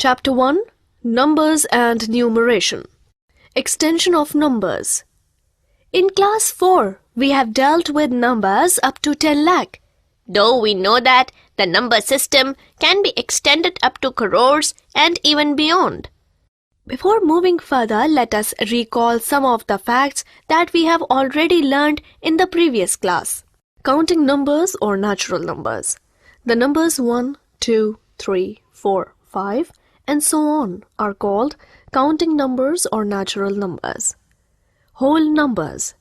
Chapter 1, Numbers and Numeration. Extension of numbers. In Class 4, we have dealt with numbers up to 10 lakh. Though we know that the number system can be extended up to crores and even beyond. Before moving further, let us recall some of the facts that we have already learned in the previous class. Counting numbers or natural numbers. The numbers 1, 2, 3, 4, 5 and so on are called counting numbers or natural numbers. Whole numbers.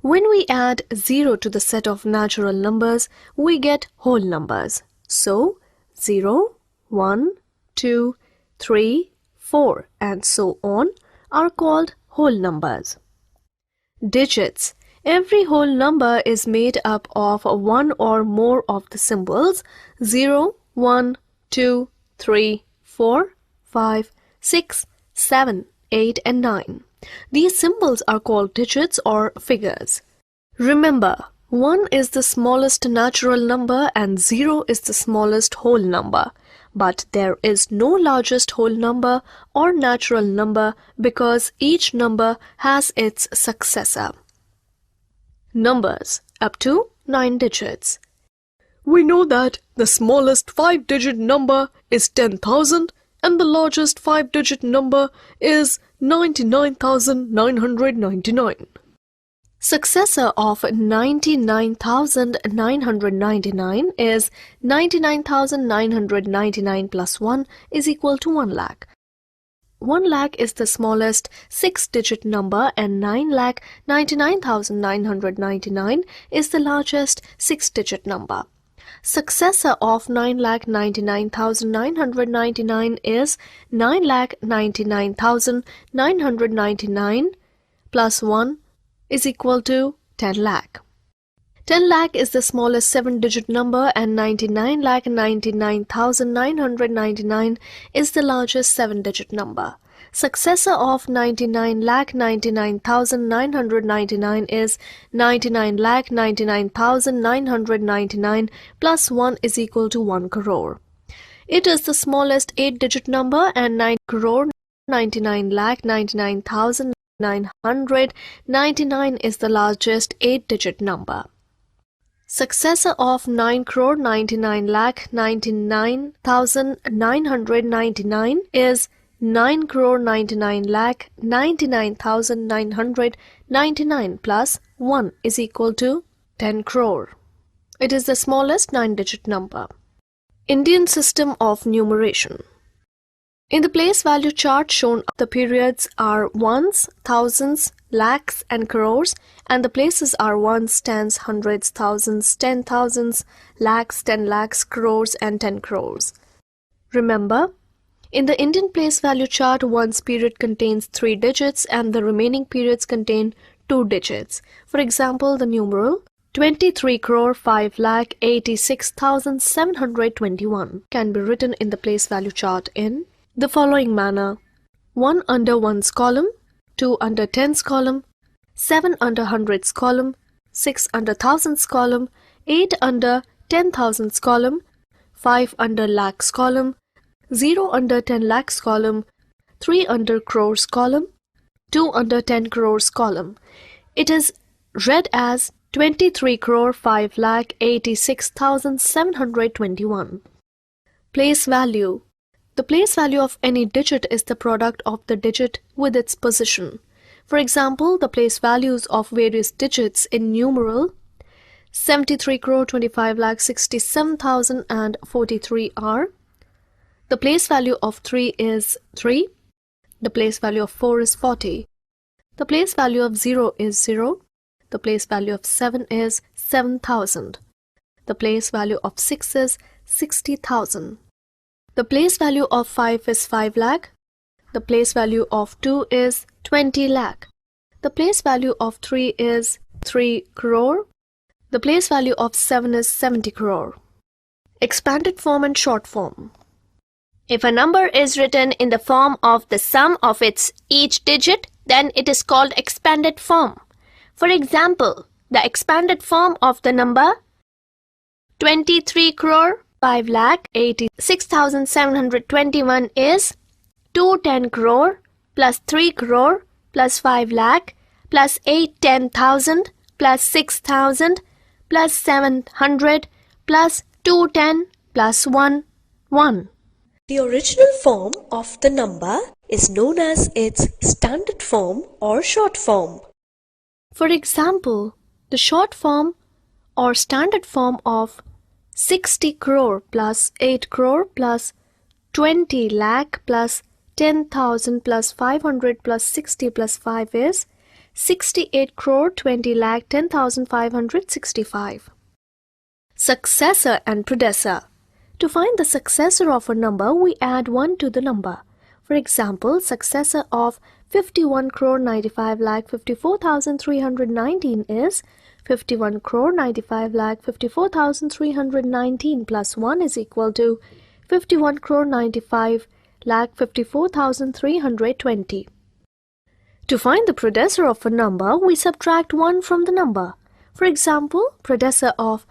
When we add 0 to the set of natural numbers, we get whole numbers. So, 0, 1, 2, 3, 4 and so on are called whole numbers. Digits. Every whole number is made up of one or more of the symbols 0, 1, 2, 3, 4, 5, 6, 7, 8 and 9. These symbols are called digits or figures. Remember, 1 is the smallest natural number and 0 is the smallest whole number. But there is no largest whole number or natural number because each number has its successor. Numbers up to 9 digits. We know that the smallest 5-digit number is 10,000 and the largest 5-digit number is 99,999. Successor of 99,999 is 99,999 plus 1 is equal to 1 lakh. 1 lakh is the smallest 6-digit number and 9,99,999 is the largest 6-digit number. Successor of 9,99,999 is 9,99,999 plus 1 is equal to 10 lakh. 10 lakh is the smallest 7-digit number and 99,99,999 is the largest 7-digit number. Successor of 99,99,999 is 99,99,999 plus 1 is equal to 1 crore. It is the smallest 8-digit number and 9 crore 99,99,999 is the largest 8-digit number. Successor of 9 crore 99,99,999 is 9 crore 99,99,999 plus 1 is equal to 10 crore. It is the smallest 9-digit number. Indian system of numeration. In the place value chart shown, the periods are ones, thousands, lakhs and crores, and the places are ones, tens, hundreds, thousands, 10,000s, lakhs, 10 lakhs, crores and 10 crores. Remember, in the Indian place value chart, one's period contains 3 digits and the remaining periods contain 2 digits. For example, the numeral 23 crore 5 lakh 86,721 can be written in the place value chart in the following manner: 1 under 1's column, 2 under 10's column, 7 under 100's column, 6 under 1000's column, 8 under 10,000's column, 5 under lakhs column, 0 under 10 lakhs column, 3 under crores column, 2 under 10 crores column. It is read as 23 crore 5 lakh 86,721. Place value. The place value of any digit is the product of the digit with its position. For example, the place values of various digits in numeral 73 crore 25 lakh 67,043 are: the place value of 3 is 3, the place value of 4 is 40, the place value of 0 is 0, the place value of 7 is 7,000, the place value of 6 is 60,000. The place value of 5 is 5 lakh. The place value of 2 is 20 lakh. The place value of 3 is 3 crore. The place value of 7 is 70 crore. Expanded form and short form. If a number is written in the form of the sum of its each digit, then it is called expanded form. For example, the expanded form of the number 23 crore 5 lakh 86,721 is 2 10 crore plus 3 crore plus 5 lakh plus 8 10,000 plus 6,000 plus 700 plus 210 plus 1 1. The original form of the number is known as its standard form or short form. For example, the short form or standard form of 60 crore plus 8 crore plus 20 lakh plus 10,000 plus 500 plus 60 plus 5 is 68 crore 20 lakh 10,565. Successor and predecessor. To find the successor of a number, we add 1 to the number. For example, successor of 51 crore 95 lakh 54,319 is 51 crore 95 lakh 54,319 plus 1 is equal to 51 crore 95 lakh 54,320. To find the predecessor of a number, we subtract 1 from the number. For example, predecessor of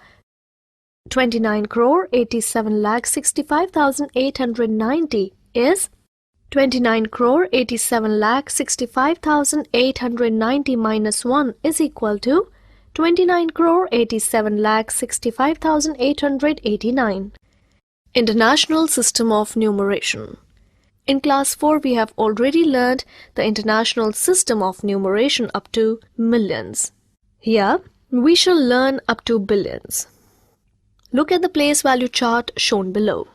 29 crore 87 lakh 65,890 is 29 crore 87 lakh 65,890 minus 1 is equal to 29 crore 87 lakh 65,889. International System of Numeration. In class 4, we have already learned the international system of numeration up to millions. Here, we shall learn up to billions. Look at the place value chart shown below.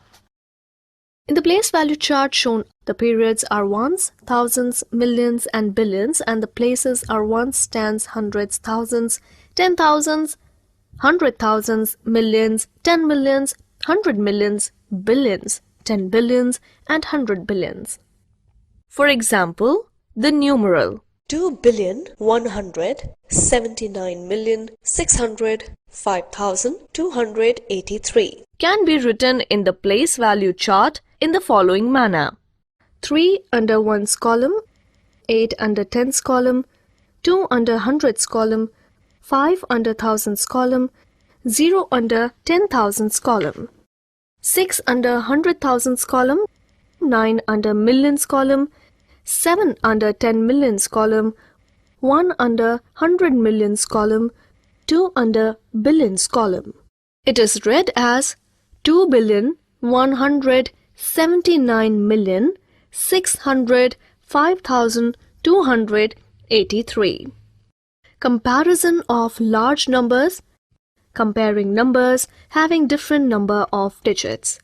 In the place value chart shown, the periods are ones, thousands, millions, and billions, and the places are ones, tens, hundreds, thousands, 10,000s, 100,000s, millions, 10 millions, 100 millions, billions, 10 billions, and 100 billions. For example, the numeral 2,179,605,283 can be written in the place value chart in the following manner: 3 under 1's column, 8 under 10's column, 2 under 100's column, 5 under 1000's column, 0 under 10,000's column, 6 under 100,000's column, 9 under millions column, 7 under 10 millions column, 1 under 100 millions column, 2 under billions column. It is read as 2,179,605,283. Comparison of large numbers. Comparing numbers having different number of digits.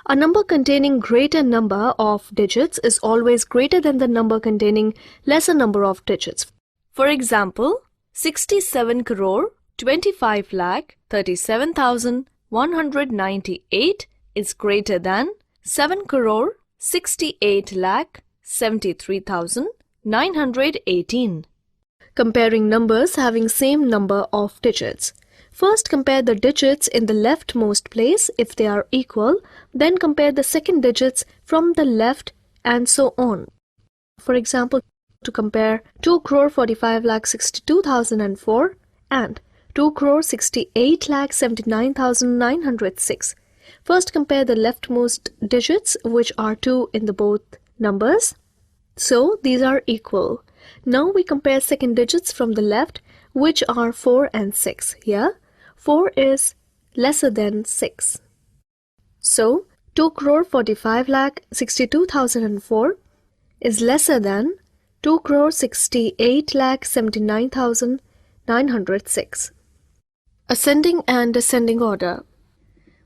A number containing greater number of digits is always greater than the number containing lesser number of digits. For example, 67 crore 25 lakh 37,198 is greater than 7 crore 68 lakh 73,918. Comparing numbers having same number of digits. First, compare the digits in the leftmost place if they are equal, then compare the second digits from the left and so on. For example, to compare 2 crore 45 lakh 62,004 and 2 crore 68 lakh 79,906. First, compare the leftmost digits, which are 2 in the both numbers. So, these are equal. Now we compare second digits from the left, which are 4 and 6. Here, 4 is lesser than 6. So, 2 crore 45 lakh 62,004 is lesser than 2 crore 68 lakh 79,906. Ascending and descending order.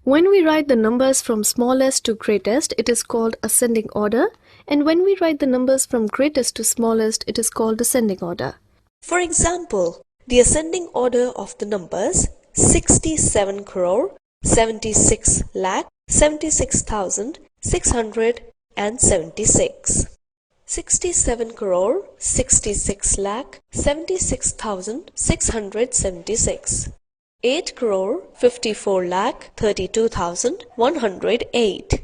When we write the numbers from smallest to greatest, it is called ascending order, and when we write the numbers from greatest to smallest, it is called descending order. For example, the ascending order of the numbers 67 crore 76 lakh 76,676. 67 crore 66 lakh 76,676. 8 crore 54 lakh 32,108.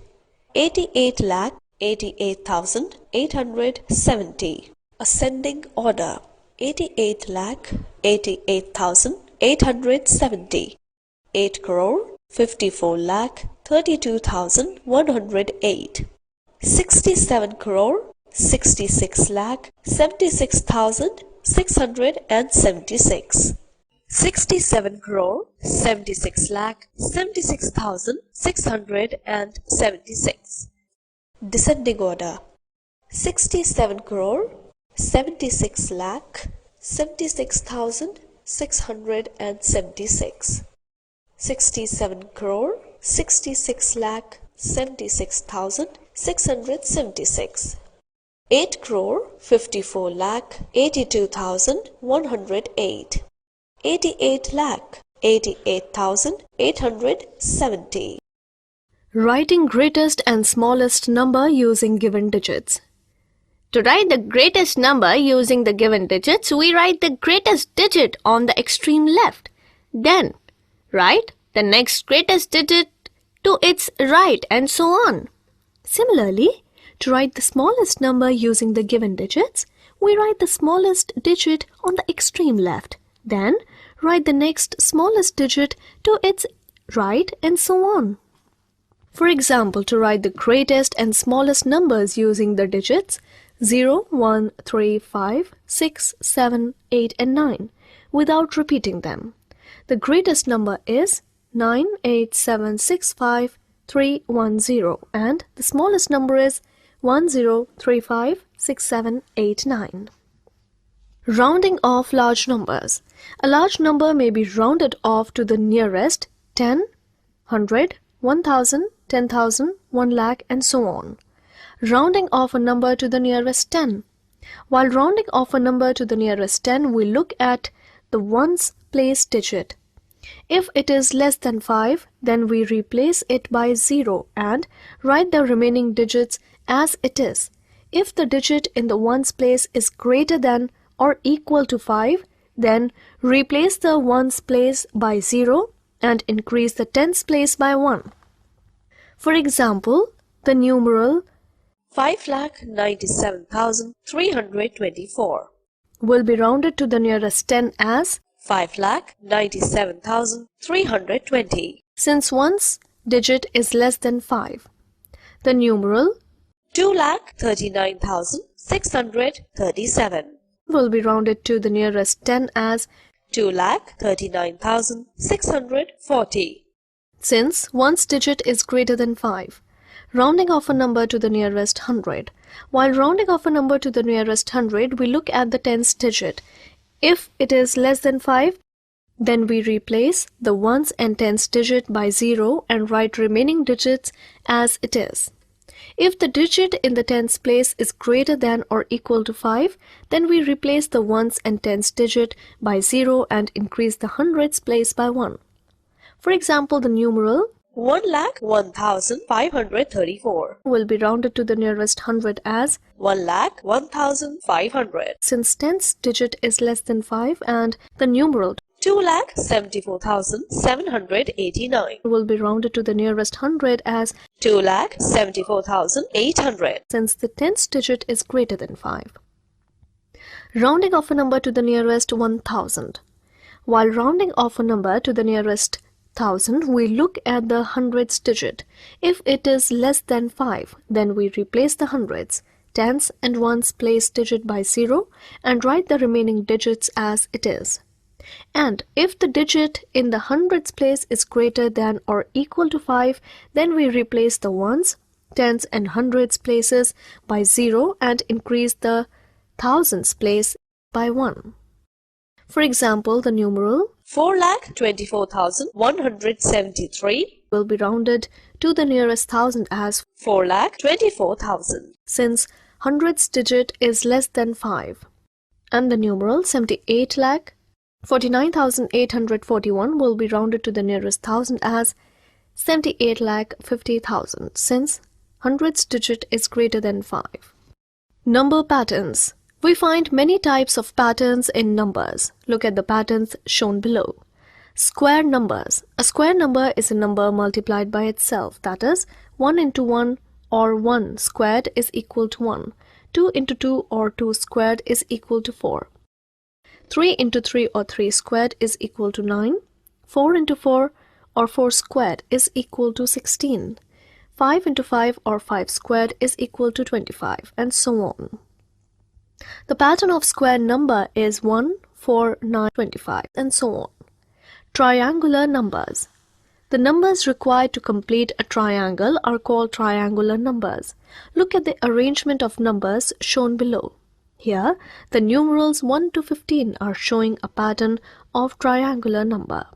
88 lakh 88,870. Ascending order 88 lakh 88,870. 8 crore 54 lakh 32,108. 67 crore 66 lakh 76,676. 67 crore 76 lakh 76,676. Descending order. 67 crore 76 lakh 76,676. 67 crore 66 lakh 76,676. 8 crore 54 lakh 82,108. 88 lakh 88,870. Writing greatest and smallest number using given digits. To write the greatest number using the given digits, we write the greatest digit on the extreme left. Then, write the next greatest digit to its right, and so on. Similarly, to write the smallest number using the given digits, we write the smallest digit on the extreme left. Then, write the next smallest digit to its right, and so on. For example, to write the greatest and smallest numbers using the digits 0, 1, 3, 5, 6, 7, 8, and 9 without repeating them. The greatest number is 98765,310 and the smallest number is 10356789. Rounding off large numbers. A large number may be rounded off to the nearest 10, 100, 1000, 10,000, 1 lakh, and so on. Rounding off a number to the nearest 10. While rounding off a number to the nearest 10, we look at the ones place digit. If it is less than 5, then we replace it by 0 and write the remaining digits as it is. If the digit in the ones place is greater than or equal to 5, then replace the ones place by 0 and increase the tens place by 1. For example, the numeral 5,97,324 will be rounded to the nearest 10 as 5,97,320. since one's digit is less than 5. The numeral 2,39,637 will be rounded to the nearest 10 as 2,39,640. since one's digit is greater than 5. Rounding off a number to the nearest 100. While rounding off a number to the nearest 100, we look at the tens digit. If it is less than 5, then we replace the ones and tens digit by 0 and write remaining digits as it is. If the digit in the tens place is greater than or equal to 5, then we replace the ones and tens digit by 0 and increase the hundreds place by 1. For example, the numeral 1,01,534 will be rounded to the nearest 100 as 1,01,500. since tens digit is less than 5 and the numeral 2,74,789 will be rounded to the nearest 100 as 2,74,800 since the tens digit is greater than 5. Rounding off a number to the nearest 1000. While rounding off a number to the nearest 1000, we look at the hundreds digit. If it is less than 5, then we replace the hundreds, tens and ones place digit by 0 and write the remaining digits as it is. And if the digit in the hundreds place is greater than or equal to 5, then we replace the ones, tens and hundreds places by 0 and increase the thousands place by 1. For example, the numeral 4,24,173 will be rounded to the nearest thousand as 4,24,000. since hundreds digit is less than 5. And the numeral 78,49,841 will be rounded to the nearest thousand as 78,50,000 since hundreds digit is greater than 5. Number patterns. We find many types of patterns in numbers. Look at the patterns shown below. Square numbers. A square number is a number multiplied by itself. That is, 1 into 1 or 1 squared is equal to 1. 2 into 2 or 2 squared is equal to 4. 3 into 3 or 3 squared is equal to 9. 4 into 4 or 4 squared is equal to 16. 5 into 5 or 5 squared is equal to 25, and so on. The pattern of square number is 1, 4, 9, 25, and so on. Triangular numbers. The numbers required to complete a triangle are called triangular numbers. Look at the arrangement of numbers shown below. Here, the numerals 1 to 15 are showing a pattern of triangular number.